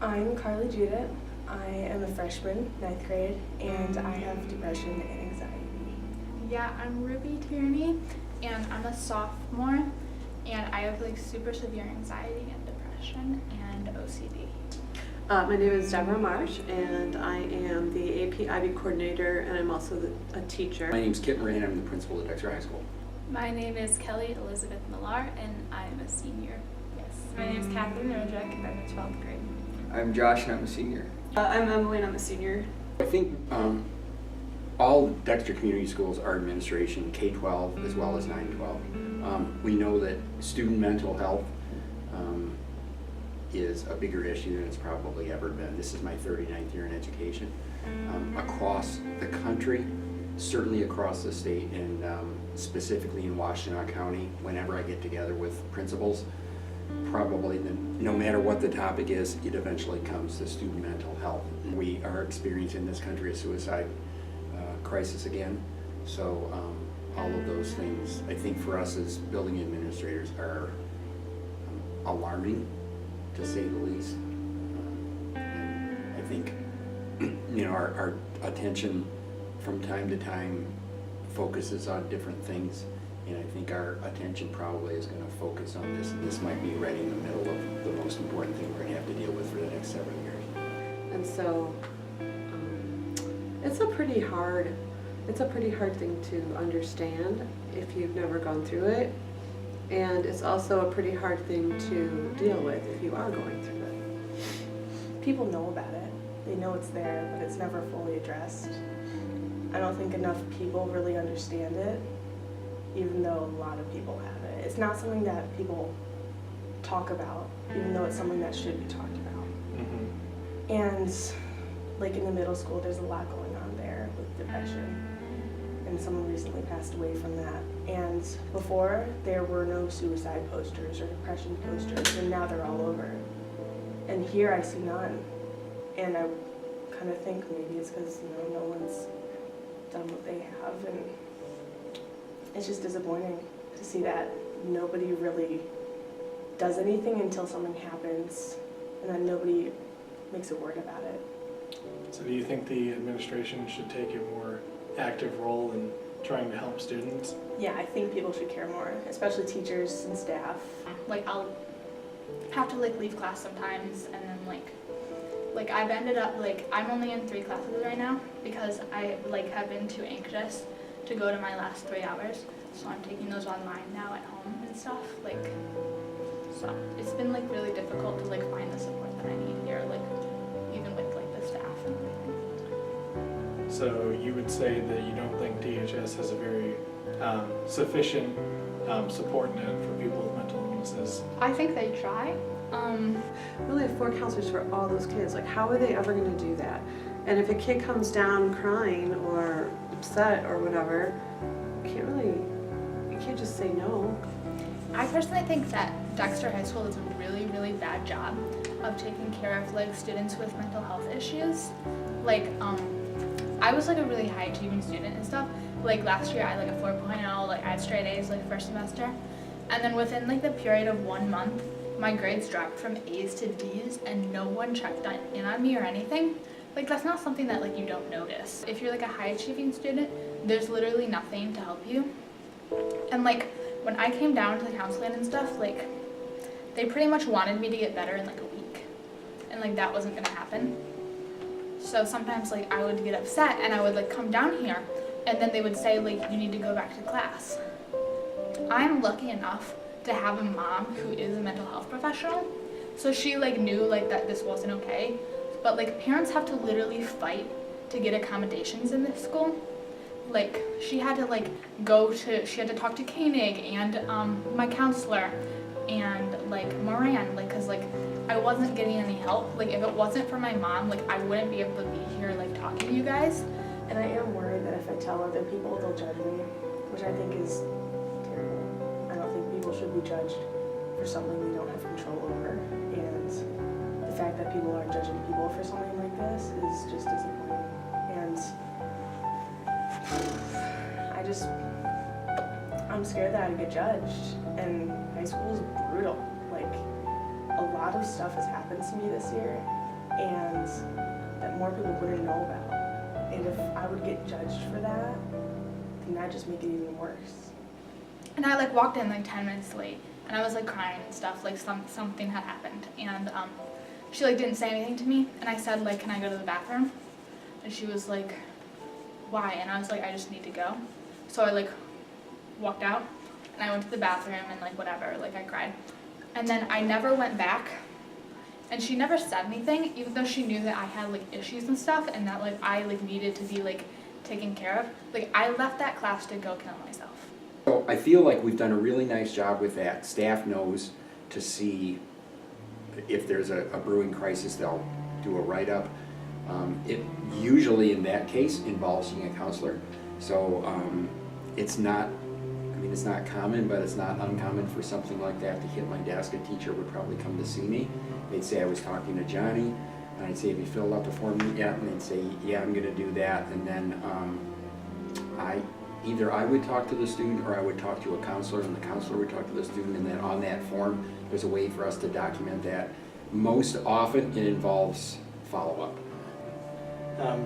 I'm Carly Judith. I am a freshman, 9th grade, and I have depression and anxiety. Yeah, I'm Ruby Tierney, and I'm a sophomore, and I have like super severe anxiety and depression and OCD. My name is Debora Marsh, and I am the AP IB coordinator, and I'm also a teacher. My name is Kit Moran. I'm the principal at Dexter High School. My name is Kelly Elizabeth Millar, and I am a senior. Yes, my name is Catherine Rojek, and I'm in 12th grade. I'm Josh, and I'm a senior. I'm Emily, and I'm a senior. I think all Dexter Community Schools are administration, K-12 as well as 9-12. We know that student mental health is a bigger issue than it's probably ever been. This is my 39th year in education. Across the country, certainly across the state, and specifically in Washtenaw County, whenever I get together with principals, probably no matter what the topic is, it eventually comes to student mental health. We are experiencing in this country a suicide crisis again, so all of those things, I think for us as building administrators, are alarming, to say the least. And I think our attention from time to time focuses on different things, and I think our attention probably is going to focus on this, and this might be right in the middle of the most important thing we're going to have to deal with for the next several years. And so it's a pretty hard thing to understand if you've never gone through it, and it's also a pretty hard thing to deal with if you are going through it. People know about it. They know it's there, but it's never fully addressed. I don't think enough people really understand it, even though a lot of people have it. It's not something that people talk about, even though it's something that should be talked about. Mm-hmm. And like in the middle school, there's a lot going on there with depression. And someone recently passed away from that. And before, there were no suicide posters or depression posters, and now they're all over. And here I see none. And I kind of think maybe it's because no one's done what they have, and it's just disappointing to see that nobody really does anything until something happens, and then nobody makes a word about it. So do you think the administration should take a more active role in trying to help students? Yeah, I think people should care more, especially teachers and staff. Like I'll have to like leave class sometimes, and then like I've ended up like I'm only in 3 classes right now because I like have been too anxious to go to my last 3 hours, so I'm taking those online now at home and stuff. Like, so it's been like really difficult to like find the support that I need here, like even with like the staff and everything. So you would say that you don't think DHS has a very sufficient support net for people with mental illnesses? I think they try. We only have 4 counselors for all those kids. Like, how are they ever going to do that? And if a kid comes down crying or upset or whatever, you can't just say no. I personally think that Dexter High School does a really, really bad job of taking care of like students with mental health issues. Like, I was like a really high achieving student and stuff. Like last year I had like a 4.0, like I had straight A's like first semester. And then within like the period of 1 month, my grades dropped from A's to D's, and no one checked in on me or anything. Like, that's not something that like you don't notice. If you're like a high achieving student, there's literally nothing to help you. And like when I came down to the counseling and stuff, like they pretty much wanted me to get better in like a week, and like that wasn't gonna happen. So sometimes like I would get upset and I would like come down here, and then they would say like you need to go back to class. I'm lucky enough to have a mom who is a mental health professional, so she like knew like that this wasn't okay. But like parents have to literally fight to get accommodations in this school. Like she had to talk to Koenig and my counselor and like Moran, like because like I wasn't getting any help. Like if it wasn't for my mom, like I wouldn't be able to be here like talking to you guys. And I am worried that if I tell other people, they'll judge me, which I think is terrible. I don't think people should be judged for something they don't have control over, and the fact that people are judging people for something like this is just disappointing. And I'm scared that I'd get judged, and high school is brutal. Like, a lot of stuff has happened to me this year, and that more people wouldn't know about. And if I would get judged for that, then that'd just make it even worse. And I like walked in like 10 minutes late, and I was like crying and stuff, like something had happened. And she like didn't say anything to me, and I said like, can I go to the bathroom? And she was like, why? And I was like, I just need to go. So I like walked out, and I went to the bathroom and like whatever, like I cried. And then I never went back, and she never said anything, even though she knew that I had like issues and stuff, and that like I like needed to be like taken care of. Like I left that class to go kill myself. So I feel like we've done a really nice job with that. Staff knows to see if there's a brewing crisis, they'll do a write-up. It usually, in that case, involves seeing a counselor. So it's not, I mean, it's not common, but it's not uncommon for something like that to hit my desk. A teacher would probably come to see me. They'd say, I was talking to Johnny, and I'd say, have you filled out the form yet? And they'd say, yeah, I'm gonna do that. And then either I would talk to the student or I would talk to a counselor, and the counselor would talk to the student, and then on that form, there's a way for us to document that. Most often, it involves follow-up.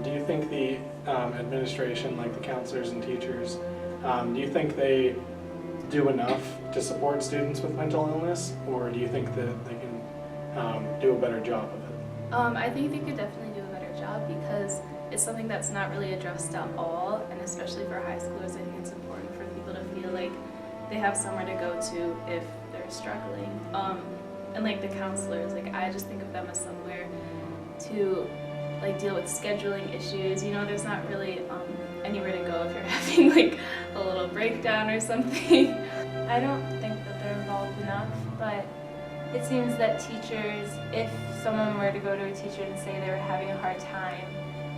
Do you think the administration, like the counselors and teachers, do you think they do enough to support students with mental illness, or do you think that they can do a better job of it? I think they could definitely do a better job because it's something that's not really addressed at all, and especially for high schoolers, I think it's important for people to feel like they have somewhere to go to if they're struggling. And like the counselors, like I just think of them as somewhere to like deal with scheduling issues. You know, there's not really anywhere to go if you're having like a little breakdown or something. I don't think that they're involved enough, but it seems that teachers, if someone were to go to a teacher and say they were having a hard time,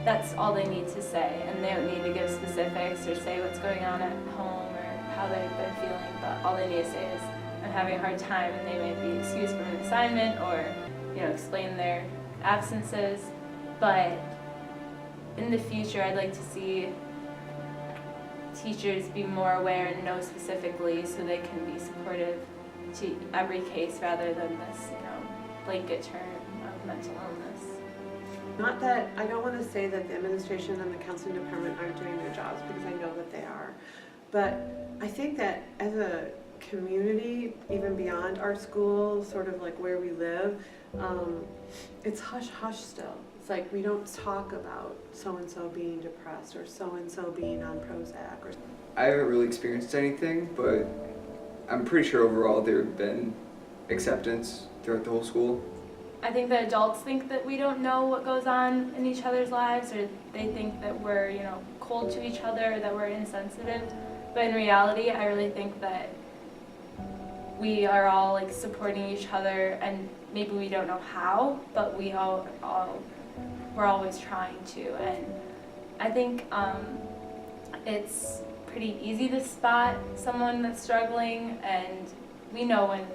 that's all they need to say, and they don't need to give specifics or say what's going on at home or how they're feeling, but all they need to say is, I'm having a hard time, and they might be excused from an assignment or, you know, explain their absences. But in the future, I'd like to see teachers be more aware and know specifically so they can be supportive to every case rather than this, you know, blanket term of mental illness. Not that, I don't want to say that the administration and the counseling department aren't doing their jobs, because I know that they are. But I think that as a community, even beyond our school, sort of like where we live, it's hush-hush still. It's like we don't talk about so-and-so being depressed or so-and-so being on Prozac. Or I haven't really experienced anything, but I'm pretty sure overall there have been acceptance throughout the whole school. I think that adults think that we don't know what goes on in each other's lives, or they think that we're, you know, cold to each other, or that we're insensitive. But in reality, I really think that we are all like supporting each other, and maybe we don't know how, but we're always trying to. And I think it's pretty easy to spot someone that's struggling, and we know when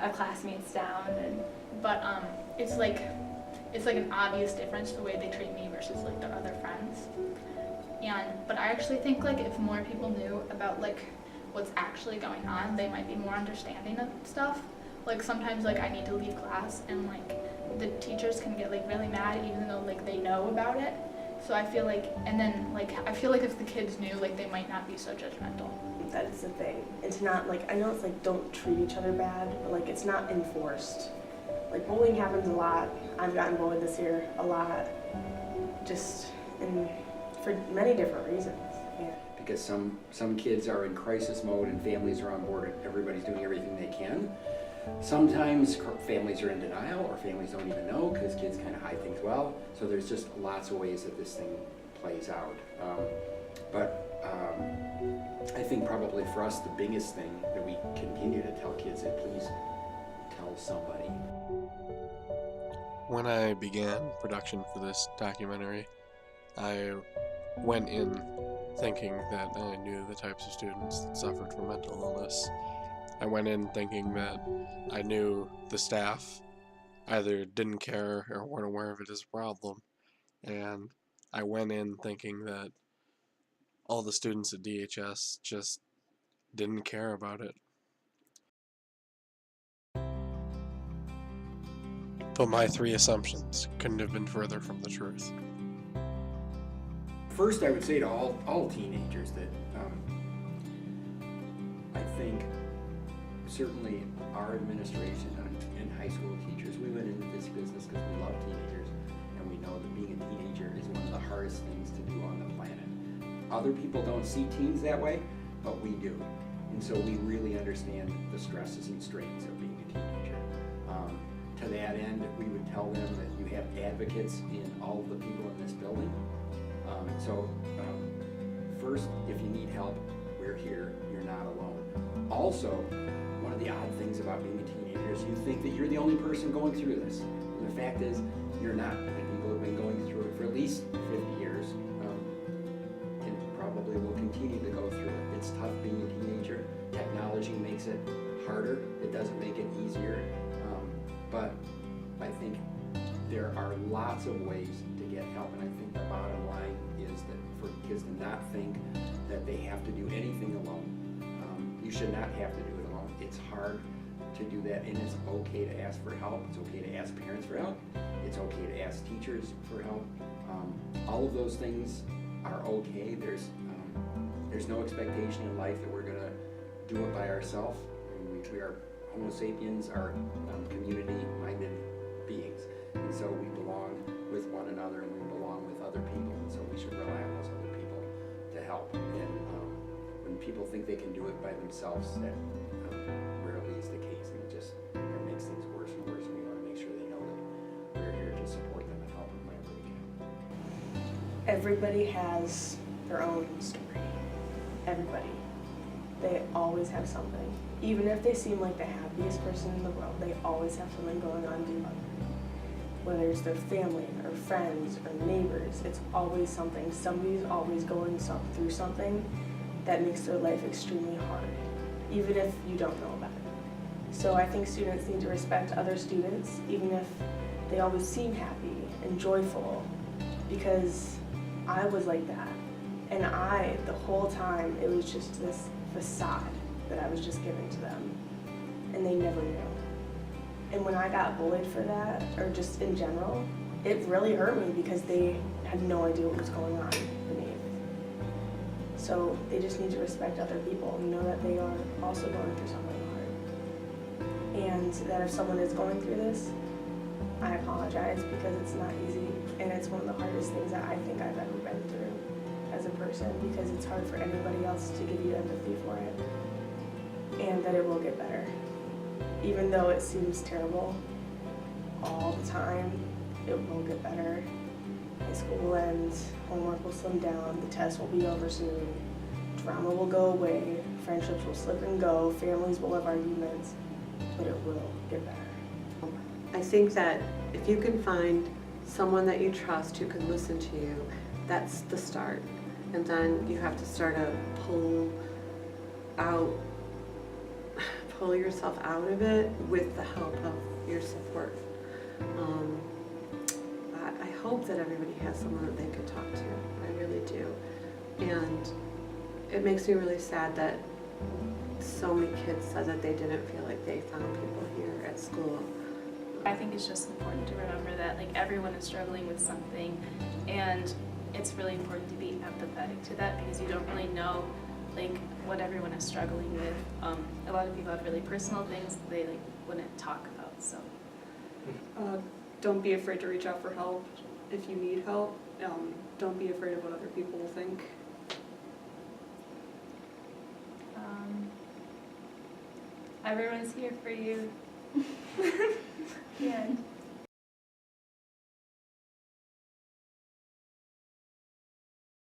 a classmate's down. But it's like an obvious difference the way they treat me versus like their other friends. But I actually think like if more people knew about like what's actually going on, they might be more understanding of stuff. Like sometimes like I need to leave class, and like the teachers can get like really mad even though like they know about it. So I feel like, and then like I feel like if the kids knew, like they might not be so judgmental. That is the thing. It's not like, I know it's like don't treat each other bad, but like it's not enforced. Like bullying happens a lot. I've gotten bullied this year a lot, just for many different reasons. Yeah. Because some kids are in crisis mode and families are on board and everybody's doing everything they can. Sometimes families are in denial, or families don't even know because kids kind of hide things well. So there's just lots of ways that this thing plays out. I think probably for us the biggest thing that we continue to tell kids is please tell somebody. When I began production for this documentary, I went in thinking that I knew the types of students that suffered from mental illness. I went in thinking that I knew the staff either didn't care or weren't aware of it as a problem. And I went in thinking that all the students at DHS just didn't care about it. But my 3 assumptions couldn't have been further from the truth. First, I would say to all teenagers that I think certainly our administration and high school teachers, we went into this business because we love teenagers, and we know that being a teenager is one of the hardest things to do on the planet. Other people don't see teens that way, but we do. And so we really understand the stresses and strains of being a teenager. To that end, we would tell them that you have advocates in all of the people in this building. First, if you need help, we're here. You're not alone. Also, one of the odd things about being a teenager is you think that you're the only person going through this. And the fact is, you're not. And people have been going through it for at least 50 years. And probably will continue to go through it. It's tough being a teenager. Technology makes it harder. It doesn't make it easier. But I think there are lots of ways to get help, and I think the bottom line is that for kids to not think that they have to do anything alone. You should not have to do it alone. It's hard to do that, and it's okay to ask for help. It's okay to ask parents for help. It's okay to ask teachers for help. All of those things are okay. There's no expectation in life that we're gonna do it by ourselves. We are Homo sapiens, are community-minded beings, and so we belong with one another, and we belong with other people, and so we should rely on those other people to help. And when people think they can do it by themselves, that rarely is the case, and it makes things worse and worse. And we want to make sure they know that we're here to support them and help them whenever we can. Everybody has their own story. Everybody. They always have something. Even if they seem like the happiest person in the world, they always have something going on deep under. Whether it's their family or friends or neighbors, it's always something. Somebody's always going through something that makes their life extremely hard, even if you don't know about it. So I think students need to respect other students, even if they always seem happy and joyful, because I was like that. And the whole time, it was just this facade that I was just giving to them, and they never knew. And when I got bullied for that, or just in general, it really hurt me because they had no idea what was going on beneath. So they just need to respect other people and know that they are also going through something hard. And that if someone is going through this, I apologize, because it's not easy, and it's one of the hardest things that I think I've ever been through as a person, because it's hard for anybody else to give you empathy for it. And that it will get better. Even though it seems terrible all the time, it will get better. High school will end, homework will slim down, the test will be over soon, drama will go away, friendships will slip and go, families will have arguments, but it will get better. I think that if you can find someone that you trust who can listen to you, that's the start. And then you have to start to pull yourself out of it with the help of your support. I hope that everybody has someone that they can talk to. I really do. And it makes me really sad that so many kids said that they didn't feel like they found people here at school. I think it's just important to remember that everyone is struggling with something, and it's really important to be empathetic to that, because you don't really know what everyone is struggling with. A lot of people have really personal things that they wouldn't talk about. So Don't be afraid to reach out for help if you need help. Don't be afraid of what other people will think. Everyone's here for you. The end.